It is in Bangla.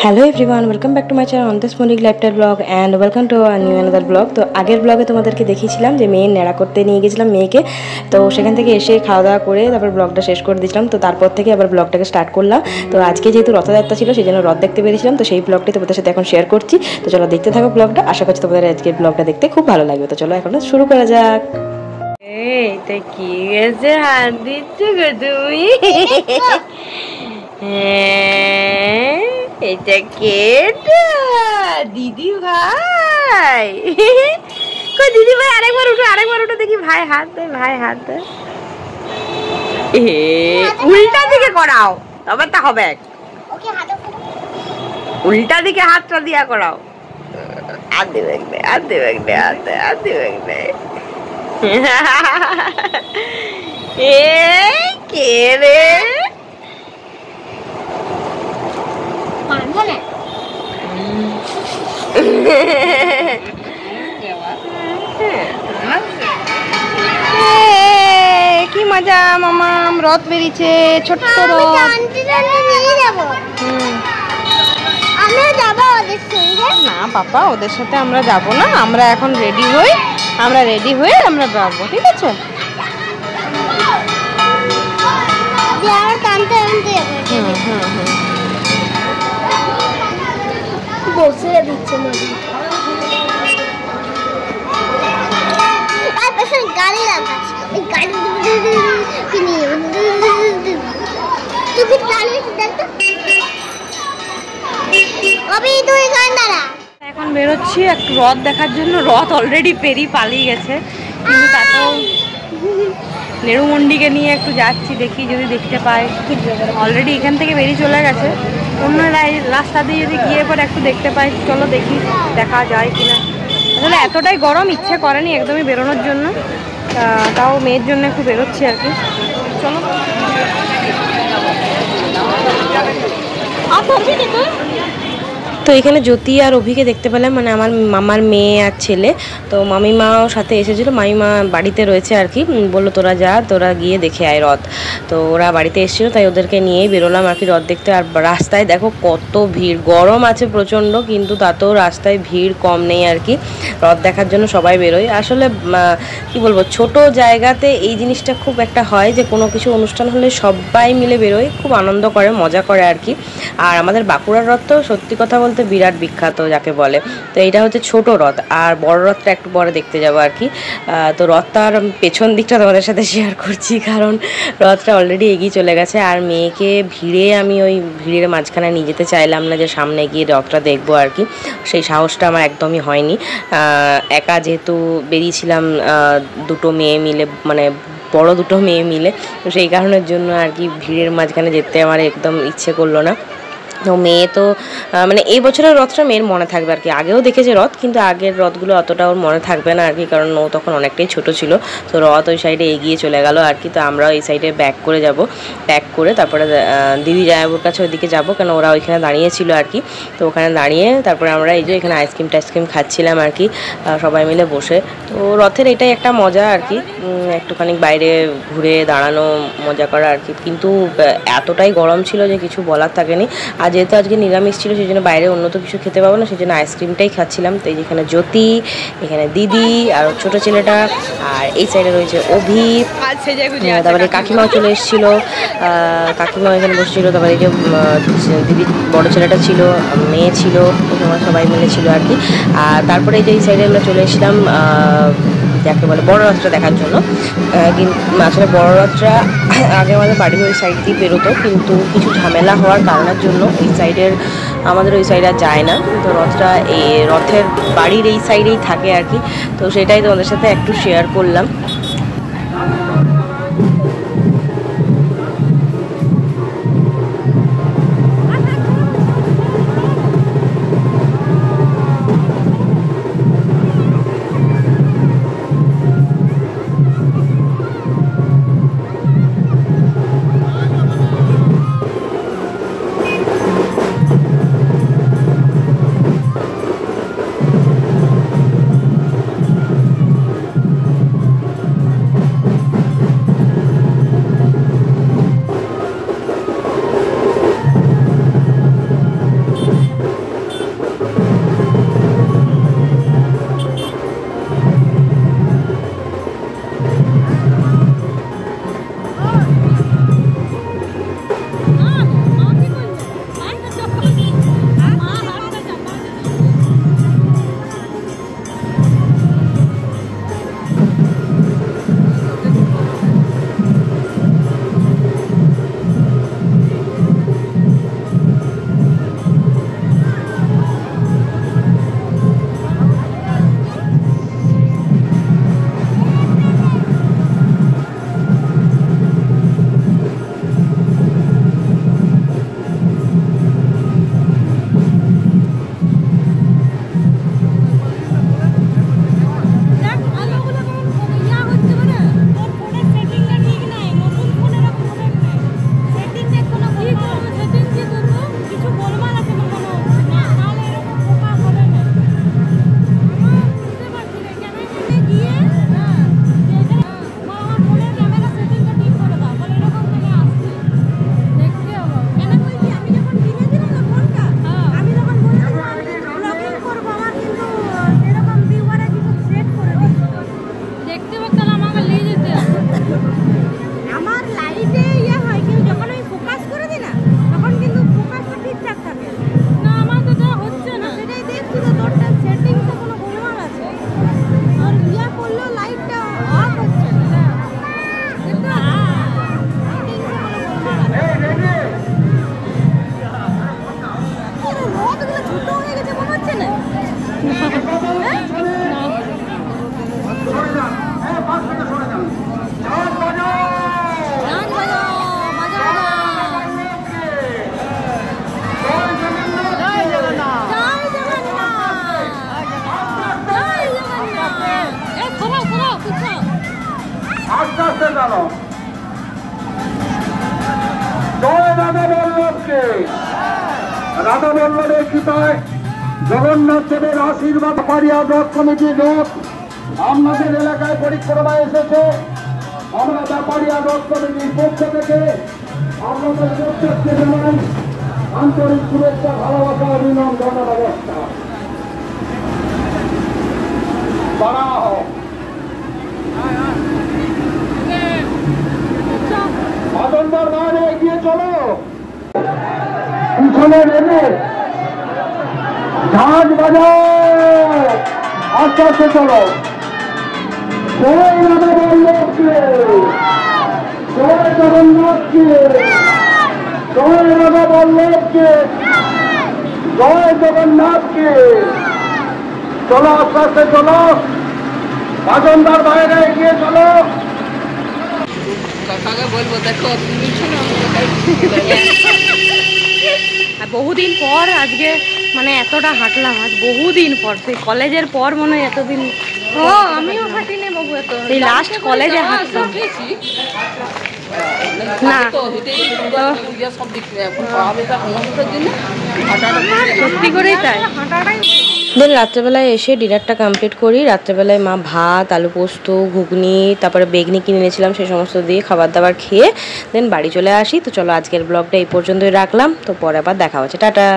Hello everyone, welcome back to my channel Antesh Mallick lifestyle vlog and welcome to new another vlog. তো আগের ব্লগে তোমাদেরকে দেখিয়েছিলাম যে মেয়ের নেড়া করতে নিয়ে গেছিলাম মেয়েকে। তো সেখান থেকে এসে খাওয়া দাওয়া করে তারপর ব্লগটা শেষ করে দিয়েছিলাম। তো তারপর থেকে আবার ব্লগটাকে স্টার্ট করলাম। তো আজকে যেহেতু রথযাত্রা ছিল সেই জন্য রথ দেখতে পেরেছিলাম, তো সেই ব্লগটি তোমাদের সাথে এখন শেয়ার করছি। তো চলো দেখতে থাকো ব্লগটা, আশা করছি তোমাদের আজকে ব্লগটা দেখতে খুব ভালো লাগবে। তো চলো এখন শুরু করা যাক। এইটা কি গেছে হাত দিচ্ছ গো তুমি? হ্যাঁ, এটা কেটা দিদি ভাই। কই দিদি ভাই, আরেকবার উঠো দেখি। ভাই হাত দে, ভাই হাত দে। উল্টা দিকে করাও তবে তা হবে। উল্টা দিকে হাতটা দিয়া করাও। আর দেবে কে রে? কি মজা মামা, রথ বেরিয়েছে, ছোট্ট রথ। না পাপা, ওদের সাথে আমরা যাব না, আমরা এখন রেডি হয়ে আমরা যাবো, ঠিক আছে? বসে দিচ্ছে গাড়ি লাগাচ্ছি, এখন বেরোচ্ছি একটু রথ দেখার জন্য। রথ অলরেডি পালিয়ে গেছে, কিন্তু তাতেও নেড়ুমন্ডিকে নিয়ে একটু যাচ্ছি, দেখি যদি দেখতে পাই। অলরেডি এখান থেকে বেরিয়ে চলে গেছে, অন্য রাস্তা দিয়ে যদি গিয়ে পরে একটু দেখতে পাই। চলো দেখি দেখা যায় কিনা। আসলে এতটাই গরম, ইচ্ছে করেনি একদমই বেরোনোর জন্য, তাও মেয়ের জন্য একটু বেরোচ্ছি আর কি। চলো। তো এখানে জ্যোতি আর অভিকে দেখতে পেলাম, মানে আমার মামার মেয়ে আর ছেলে। তো মামিমাও সাথে এসেছিলো, মামিমা বাড়িতে রয়েছে আর কি। বললো তোরা গিয়ে দেখে আয় রথ। তো ওরা বাড়িতে এসেছিলো, তাই ওদেরকে নিয়েই বেরোলাম আর কি রথ দেখতে। আর রাস্তায় দেখো কত ভিড়, গরম আছে প্রচণ্ড, কিন্তু তাতেও রাস্তায় ভিড় কম নেই আর কি। রথ দেখার জন্য সবাই বেরোয়। আসলে কি বলবো, ছোট জায়গাতে এই জিনিসটা খুব একটা হয় যে কোনো কিছু অনুষ্ঠান হলে সবাই মিলে বেরোয়, খুব আনন্দ করে, মজা করে আর কি। আর আমাদের বাঁকুড়ার রথ তো সত্যি কথা বলতে বিরাট বিখ্যাত যাকে বলে। তো এইটা হচ্ছে ছোট রথ, আর বড় রথটা একটু পরে দেখতে যাবো আর কি। তো রথটার পেছন দিকটা তোমাদের সাথে শেয়ার করছি, কারণ রথটা অলরেডি এগিয়ে চলে গেছে। আর মেয়েকে আমি ওই ভিড়ের মাঝখানে নিয়ে যেতে চাইলাম না, যে সামনে গিয়ে রথটা দেখবো আর কি। সেই সাহসটা আমার একদমই হয়নি। একা যেহেতু বেরিয়েছিলাম দুটো মেয়ে মিলে, মানে বড় দুটো মেয়ে মিলে, তো সেই কারণের জন্য আর কি ভিড়ের মাঝখানে যেতে আমার একদম ইচ্ছে করলো না। তো মেয়ে তো মানে এই বছরের রথটা মেয়ের মনে থাকবে আর কি। আগেও দেখেছে রথ, কিন্তু আগের রথগুলো অতটা ওর মনে থাকবে না আর কি, কারণ ও তখন অনেকটাই ছোট ছিল। তো রথ ওই সাইডে এগিয়ে চলে গেল আর কি। তো আমরাও এই সাইডে ব্যাক করে তারপরে দিদি জামাইবাবুর কাছে ওইদিকে যাবো, কেন ওরা ওইখানে দাঁড়িয়েছিল আর কি। তো ওখানে দাঁড়িয়ে তারপরে আমরা এই যে এখানে আইসক্রিম খাচ্ছিলাম আর কি, সবাই মিলে বসে। তো রথের এটাই একটা মজা আর কি, একটুখানি বাইরে ঘুরে দাঁড়ানো, মজা করা আর কি। কিন্তু এতটাই গরম ছিল যে কিছু বলার থাকেনি। আর যেহেতু আজকে নিরামিষ ছিল, সেই জন্য বাইরে অন্য তো কিছু খেতে পাবো না, সেই জন্য আইসক্রিমটাই খাচ্ছিলাম। তো এই যেখানে জ্যোতি, এখানে দিদি আর ছোটো ছেলেটা, আর এই সাইডে রয়েছে অভি, তারপরে কাকিমাও চলে এসেছিলো, কাকিমাও এখানে বসেছিল। তারপরে এই যে দিদির বড়ো ছেলেটা ছিল, মেয়ে ছিল, সবাই মিলে ছিল আর কি। আর তারপরে এই যে এই সাইডে আমরা চলে এসেছিলাম যাকে বলে বড় রথটা দেখার জন্য। কিন্তু আসলে বড় রথটা আগে আমাদের বাড়ির ওই সাইড দিয়ে বেরোতো, কিন্তু কিছু ঝামেলা হওয়ার কারণের জন্য আমাদের ওই সাইড আর যায় না। তো রথের বাড়ির এই সাইডেই থাকে আর কি। তো সেটাই তোমাদের সাথে একটু শেয়ার করলাম। রাধা বল্লভের কৃপায় জগন্নাথ দেবের আশীর্বাদ পারিয়া রথ কমিটির রথ আপনাদের এলাকায় পরিক্রমায় এসেছে। আমরা ব্যাপারিয়া রথ কমিটির পক্ষ থেকে আপনাদের প্রত্যেককে জানাই আন্তরিক শুভেচ্ছা, ভালোবাসা, অভিনন্দন ব্যবস্থা করা হোক। বাদনদার বাইরে এগিয়ে চলো, পিছনে নেমে ঝাঁজ বাজাও, আস্তে আস্তে চলো। জয় রাধা বল্লভকে, জয় জগন্নাথকে, জয় রাধা বল্লভকে, জয় জগন্নাথকে। চলো আস্তে আস্তে চলো, বাদনদার বাইরে এগিয়ে চলো। বলবো দেখো বহুদিন পর আজকে মানে এতটা হাঁটলাম, আজ বহুদিন পর, সেই কলেজের পর মনে হয় এতদিন। ও আমিও হাঁটি নে বাবু, এত এই লাস্ট কলেজে হাঁটতাম না, সত্যি করেই তাই। দেন রাত্রেবেলায় এসে ডিনারটা কমপ্লিট করি। রাত্রেবেলায় মা ভাত, আলু পোস্ত, ঘুগনি, তারপরে বেগনি কিনে এনেছিলাম, সেই সমস্ত দিয়ে খাবার দাবার খেয়ে দেন বাড়ি চলে আসি। তো চলো আজকের ব্লগটা এই পর্যন্তই রাখলাম, তো পরে আবার দেখা হচ্ছে, টাটা।